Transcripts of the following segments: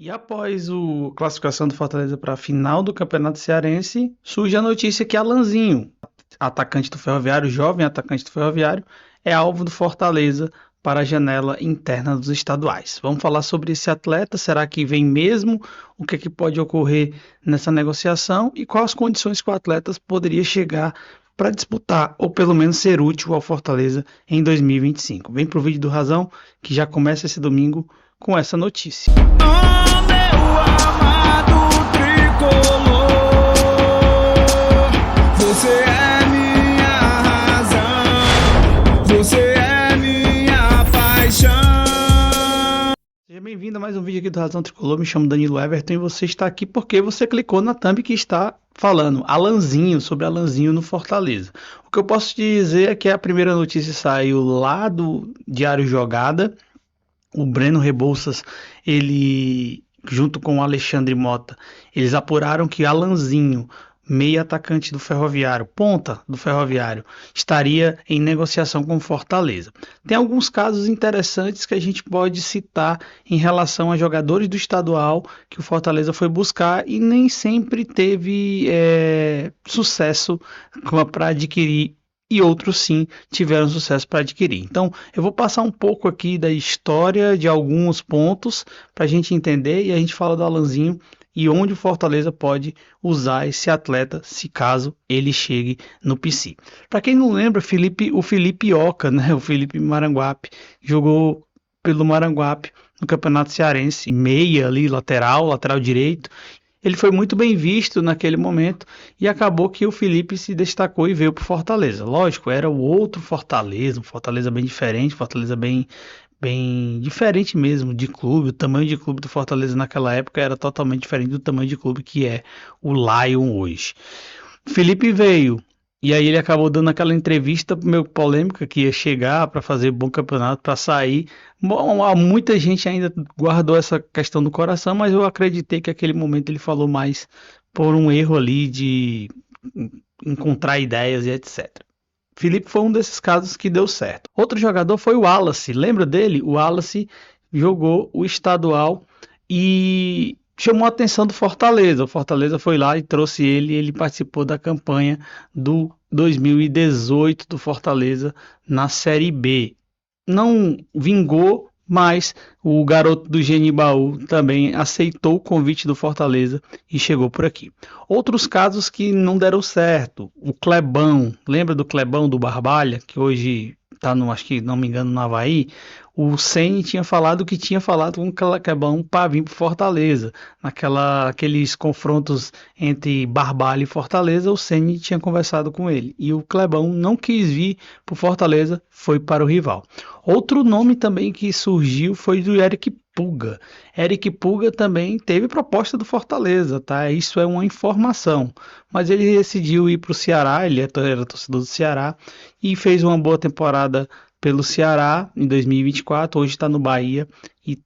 E após a classificação do Fortaleza para a final do Campeonato Cearense, surge a notícia que Alanzinho, atacante do Ferroviário, jovem atacante do Ferroviário, é alvo do Fortaleza para a janela interna dos estaduais. Vamos falar sobre esse atleta, será que vem mesmo? O que pode ocorrer nessa negociação e quais as condições que o atleta poderia chegar para disputar ou pelo menos ser útil ao Fortaleza em 2025. Vem para o vídeo do Razão, que já começa esse domingo com essa notícia. Você é minha razão, você é minha paixão. Seja bem-vindo a mais um vídeo aqui do Razão Tricolor. Me chamo Danilo Everton e você está aqui porque você clicou na thumb que está falando sobre Alanzinho no Fortaleza. O que eu posso te dizer é que a primeira notícia saiu lá do Diário Jogada. O Breno Rebouças, ele, junto com o Alexandre Mota, eles apuraram que Alanzinho, meio atacante do Ferroviário, ponta do Ferroviário, estaria em negociação com Fortaleza. Tem alguns casos interessantes que a gente pode citar em relação a jogadores do estadual que o Fortaleza foi buscar e nem sempre teve sucesso para adquirir, e outros sim tiveram sucesso para adquirir. Então eu vou passar um pouco aqui da história de alguns pontos para a gente entender e a gente fala do Alanzinho e onde o Fortaleza pode usar esse atleta se caso ele chegue no PC. Para quem não lembra, o Felipe Oca, né, o Felipe Maranguape, jogou pelo Maranguape no Campeonato Cearense, meia ali, lateral direito. Ele foi muito bem visto naquele momento e acabou que o Felipe se destacou e veio para o Fortaleza. Lógico, era o outro Fortaleza, um Fortaleza bem diferente, Fortaleza bem diferente mesmo de clube. O tamanho de clube do Fortaleza naquela época era totalmente diferente do tamanho de clube que é o Lion hoje. O Felipe veio e aí ele acabou dando aquela entrevista meio polêmica que ia chegar para fazer bom campeonato, para sair. Bom, muita gente ainda guardou essa questão do coração, mas eu acreditei que aquele momento ele falou mais por um erro ali de encontrar ideias e etc. Felipe foi um desses casos que deu certo. Outro jogador foi o Wallace, lembra dele? O Wallace jogou o estadual e chamou a atenção do Fortaleza. O Fortaleza foi lá e trouxe ele. Ele participou da campanha do 2018 do Fortaleza na Série B. Não vingou, mas o garoto do Genibaú também aceitou o convite do Fortaleza e chegou por aqui. Outros casos que não deram certo. O Clebão, lembra do Clebão do Barbalha, que hoje está, acho que não me engano, no Avaí? O Ceni tinha falado que tinha falado com o Clebão para vir para Fortaleza. Aqueles confrontos entre Barbalha e Fortaleza, o Ceni tinha conversado com ele. E o Clebão não quis vir para Fortaleza, foi para o rival. Outro nome também que surgiu foi do Eric Puga. Eric Puga também teve proposta do Fortaleza, tá? Isso é uma informação. Mas ele decidiu ir para o Ceará, ele era torcedor do Ceará e fez uma boa temporada pelo Ceará em 2024, hoje está no Bahia e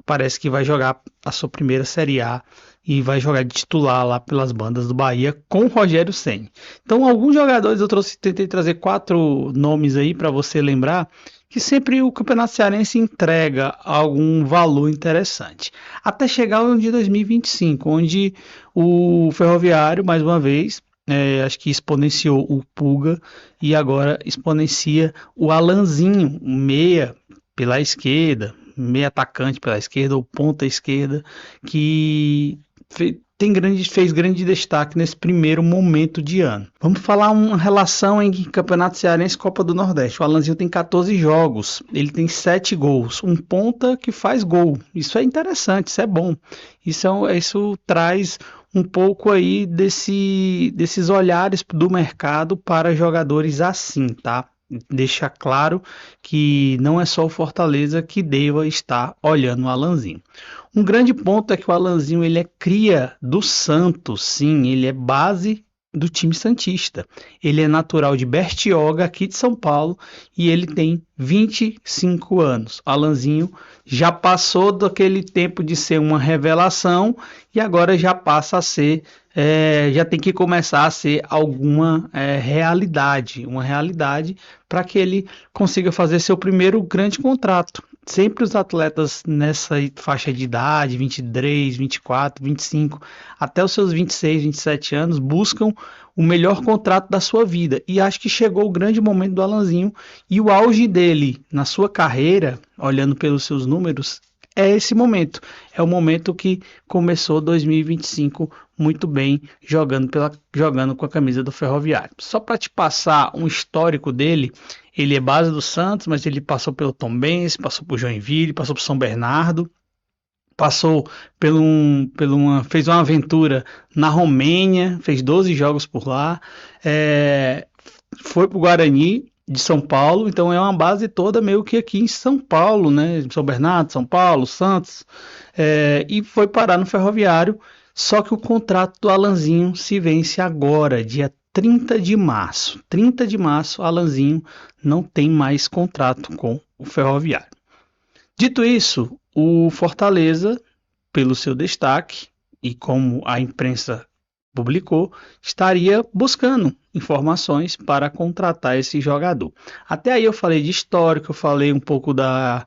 parece que vai jogar a sua primeira Série A e vai jogar de titular lá pelas bandas do Bahia com o Rogério Ceni. Então alguns jogadores tentei trazer 4 nomes aí para você lembrar que sempre o Campeonato Cearense entrega algum valor interessante. Até chegar no dia 2025, onde o Ferroviário, mais uma vez, acho que exponenciou o Puga e agora exponencia o Alanzinho, meia pela esquerda, meia atacante pela esquerda ou ponta esquerda, que fez grande destaque nesse primeiro momento de ano. Vamos falar uma relação em Campeonato Cearense e Copa do Nordeste. O Alanzinho tem 14 jogos, ele tem 7 gols, um ponta que faz gol. Isso é interessante, isso é bom. Isso traz um pouco aí desses olhares do mercado para jogadores assim, tá? Deixa claro que não é só o Fortaleza que deva estar olhando o Alanzinho. Um grande ponto é que o Alanzinho ele é cria do Santos, sim, ele é base do time santista. Ele é natural de Bertioga, aqui de São Paulo, e ele tem 25 anos. O Alanzinho já passou daquele tempo de ser uma revelação e agora já passa a ser, já tem que começar a ser alguma realidade, uma realidade para que ele consiga fazer seu primeiro grande contrato. Sempre os atletas nessa faixa de idade, 23, 24, 25, até os seus 26, 27 anos, buscam o melhor contrato da sua vida. E acho que chegou o grande momento do Alanzinho e o auge dele na sua carreira, olhando pelos seus números, é esse momento. É o momento que começou 2025 muito bem, jogando com a camisa do Ferroviário. Só para te passar um histórico dele, ele é base do Santos, mas ele passou pelo Tombense, passou por Joinville, passou por São Bernardo, passou fez uma aventura na Romênia, fez 12 jogos por lá, foi para o Guarani de São Paulo, então é uma base toda meio que aqui em São Paulo, né? São Bernardo, São Paulo, Santos, e foi parar no Ferroviário, só que o contrato do Alanzinho se vence agora, dia 30 de março. 30 de março, Alanzinho não tem mais contrato com o Ferroviário. Dito isso, o Fortaleza, pelo seu destaque e como a imprensa publicou, estaria buscando informações para contratar esse jogador. Até aí eu falei de histórico, eu falei um pouco da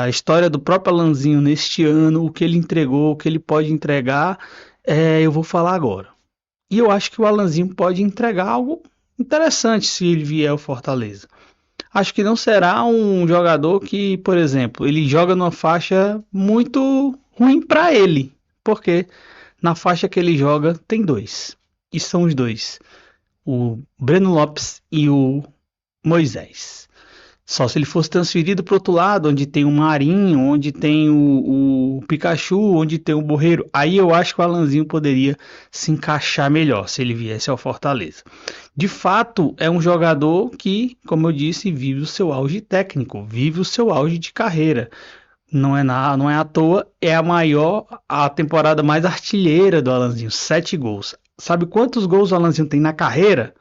história do próprio Alanzinho neste ano, o que ele entregou, o que ele pode entregar, eu vou falar agora. E eu acho que o Alanzinho pode entregar algo interessante se ele vier ao Fortaleza. Acho que não será um jogador que, por exemplo, ele joga numa faixa muito ruim para ele, porque na faixa que ele joga tem dois, e são os dois, o Breno Lopes e o Moisés. Só se ele fosse transferido para o outro lado, onde tem o Marinho, onde tem o Pikachu, onde tem o Borreiro, aí eu acho que o Alanzinho poderia se encaixar melhor se ele viesse ao Fortaleza. De fato, é um jogador que, como eu disse, vive o seu auge técnico, vive o seu auge de carreira. Não é à toa, é a temporada mais artilheira do Alanzinho, 7 gols. Sabe quantos gols o Alanzinho tem na carreira?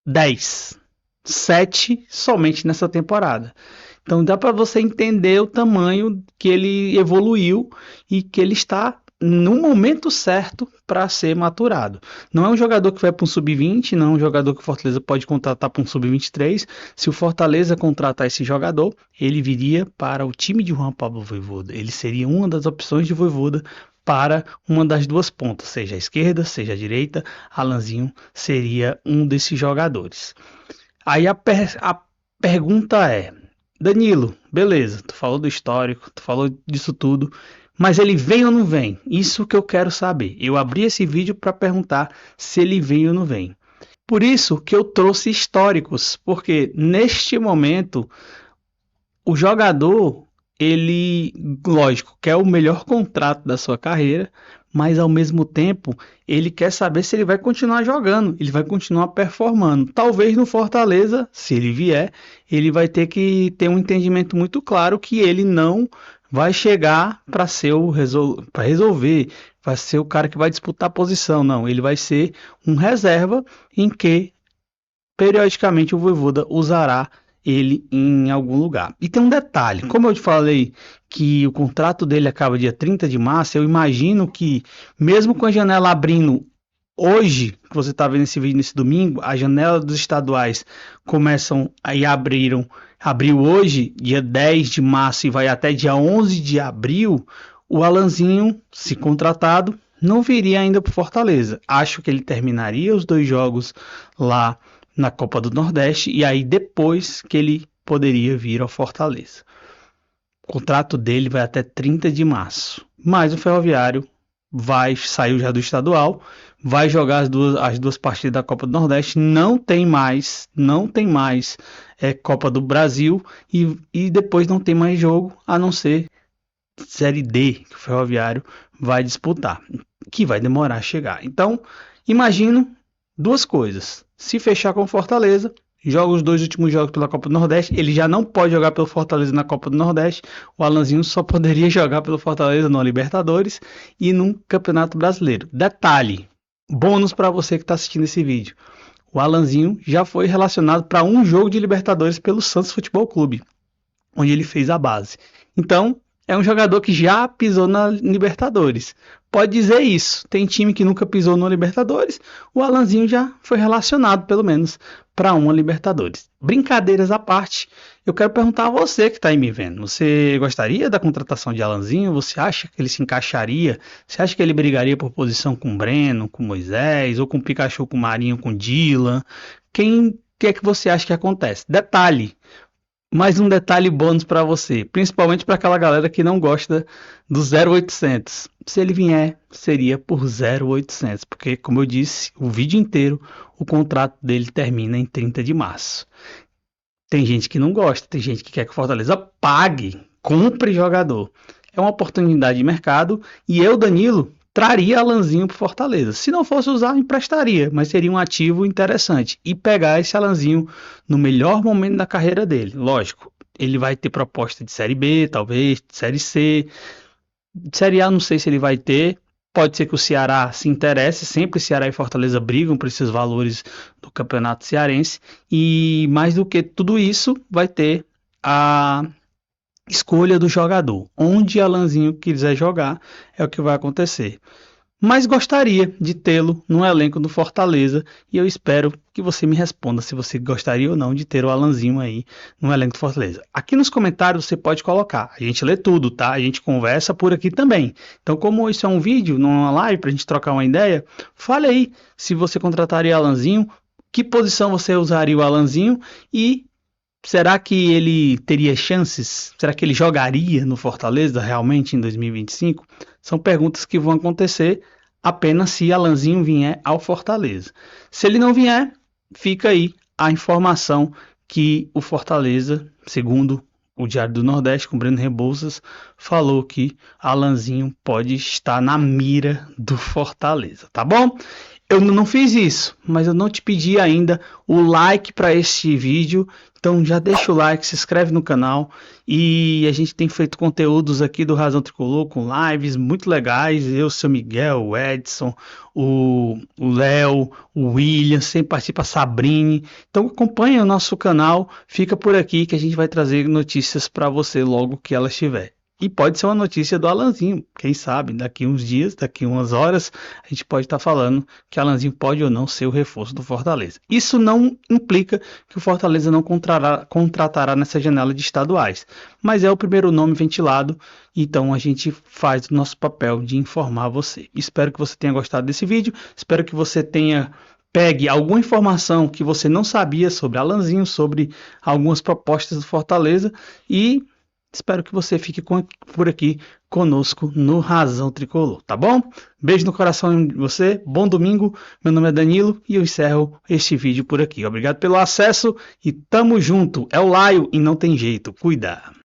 10. 7 somente nessa temporada. Então dá para você entender o tamanho que ele evoluiu e que ele está no momento certo para ser maturado. Não é um jogador que vai para um sub-20, não é um jogador que o Fortaleza pode contratar para um sub-23. Se o Fortaleza contratar esse jogador, ele viria para o time de Juan Pablo Vojvoda. Ele seria uma das opções de Vojvoda para uma das duas pontas, seja a esquerda, seja a direita. Alanzinho seria um desses jogadores. Aí a pergunta é, Danilo, beleza, tu falou do histórico, tu falou disso tudo, mas ele vem ou não vem? Isso que eu quero saber. Eu abri esse vídeo para perguntar se ele vem ou não vem. Por isso que eu trouxe históricos, porque neste momento o jogador, ele, lógico, quer o melhor contrato da sua carreira, mas ao mesmo tempo ele quer saber se ele vai continuar jogando, ele vai continuar performando. Talvez no Fortaleza, se ele vier, ele vai ter que ter um entendimento muito claro que ele não vai chegar para resolver, vai ser o cara que vai disputar a posição, não, ele vai ser um reserva em que periodicamente o Vojvoda usará ele em algum lugar. E tem um detalhe, como eu te falei que o contrato dele acaba dia 30 de março, eu imagino que mesmo com a janela abrindo hoje, que você está vendo esse vídeo nesse domingo, a janela dos estaduais abriu hoje, dia 10 de março e vai até dia 11 de abril, o Alanzinho, se contratado, não viria ainda para Fortaleza. Acho que ele terminaria os 2 jogos lá na Copa do Nordeste e aí depois que ele poderia vir ao Fortaleza. O contrato dele vai até 30 de março, mas o Ferroviário saiu já do estadual, vai jogar as duas partidas da Copa do Nordeste, não tem mais Copa do Brasil e depois não tem mais jogo a não ser Série D que o Ferroviário vai disputar, que vai demorar a chegar. Então, imagino 2 coisas. Se fechar com o Fortaleza, joga os 2 últimos jogos pela Copa do Nordeste, ele já não pode jogar pelo Fortaleza na Copa do Nordeste, o Alanzinho só poderia jogar pelo Fortaleza no Libertadores e no Campeonato Brasileiro. Detalhe, bônus para você que está assistindo esse vídeo, o Alanzinho já foi relacionado para um jogo de Libertadores pelo Santos Futebol Clube, onde ele fez a base. Então, é um jogador que já pisou na Libertadores. Pode dizer isso. Tem time que nunca pisou no Libertadores. O Alanzinho já foi relacionado, pelo menos, para uma Libertadores. Brincadeiras à parte, eu quero perguntar a você que está aí me vendo. Você gostaria da contratação de Alanzinho? Você acha que ele se encaixaria? Você acha que ele brigaria por posição com o Breno, com o Moisés, ou com o Pikachu, com o Marinho, com o Dylan? Que é que você acha que acontece? Detalhe, mais um detalhe bônus para você, principalmente para aquela galera que não gosta do 0800. Se ele vier, seria por 0800, porque, como eu disse, o vídeo inteiro, o contrato dele termina em 30 de março. Tem gente que não gosta, tem gente que quer que o Fortaleza pague, compre jogador. É uma oportunidade de mercado e eu, Danilo, traria Alanzinho para Fortaleza. Se não fosse usar, emprestaria, mas seria um ativo interessante. E pegar esse Alanzinho no melhor momento da carreira dele. Lógico, ele vai ter proposta de Série B, talvez, de Série C. De Série A, não sei se ele vai ter. Pode ser que o Ceará se interesse. Sempre Ceará e Fortaleza brigam por esses valores do Campeonato Cearense. E mais do que tudo isso, vai ter a escolha do jogador. Onde Alanzinho quiser jogar é o que vai acontecer. Mas gostaria de tê-lo no elenco do Fortaleza e eu espero que você me responda se você gostaria ou não de ter o Alanzinho aí no elenco do Fortaleza. Aqui nos comentários você pode colocar, a gente lê tudo, tá? A gente conversa por aqui também. Então, como isso é um vídeo, não é uma live, pra gente trocar uma ideia, fale aí se você contrataria o Alanzinho, que posição você usaria o Alanzinho e será que ele teria chances? Será que ele jogaria no Fortaleza realmente em 2025? São perguntas que vão acontecer apenas se Alanzinho vier ao Fortaleza. Se ele não vier, fica aí a informação que o Fortaleza, segundo o Diário do Nordeste, com Breno Rebouças, falou que Alanzinho pode estar na mira do Fortaleza, tá bom? Eu não fiz isso, mas eu não te pedi ainda o like para este vídeo, então já deixa o like, se inscreve no canal e a gente tem feito conteúdos aqui do Razão Tricolor com lives muito legais, eu, seu Miguel, o Edson, o Léo, o William, sempre participa a Sabrine, então acompanha o nosso canal, fica por aqui que a gente vai trazer notícias para você logo que ela estiver. E pode ser uma notícia do Alanzinho, quem sabe, daqui uns dias, daqui umas horas, a gente pode estar falando que Alanzinho pode ou não ser o reforço do Fortaleza. Isso não implica que o Fortaleza não contratará nessa janela de estaduais, mas é o primeiro nome ventilado, então a gente faz o nosso papel de informar você. Espero que você tenha gostado desse vídeo, espero que você pegue alguma informação que você não sabia sobre Alanzinho, sobre algumas propostas do Fortaleza e espero que você fique por aqui conosco no Razão Tricolor, tá bom? Beijo no coração de você, bom domingo, meu nome é Danilo e eu encerro este vídeo por aqui. Obrigado pelo acesso e tamo junto, é o Laio e não tem jeito, cuida!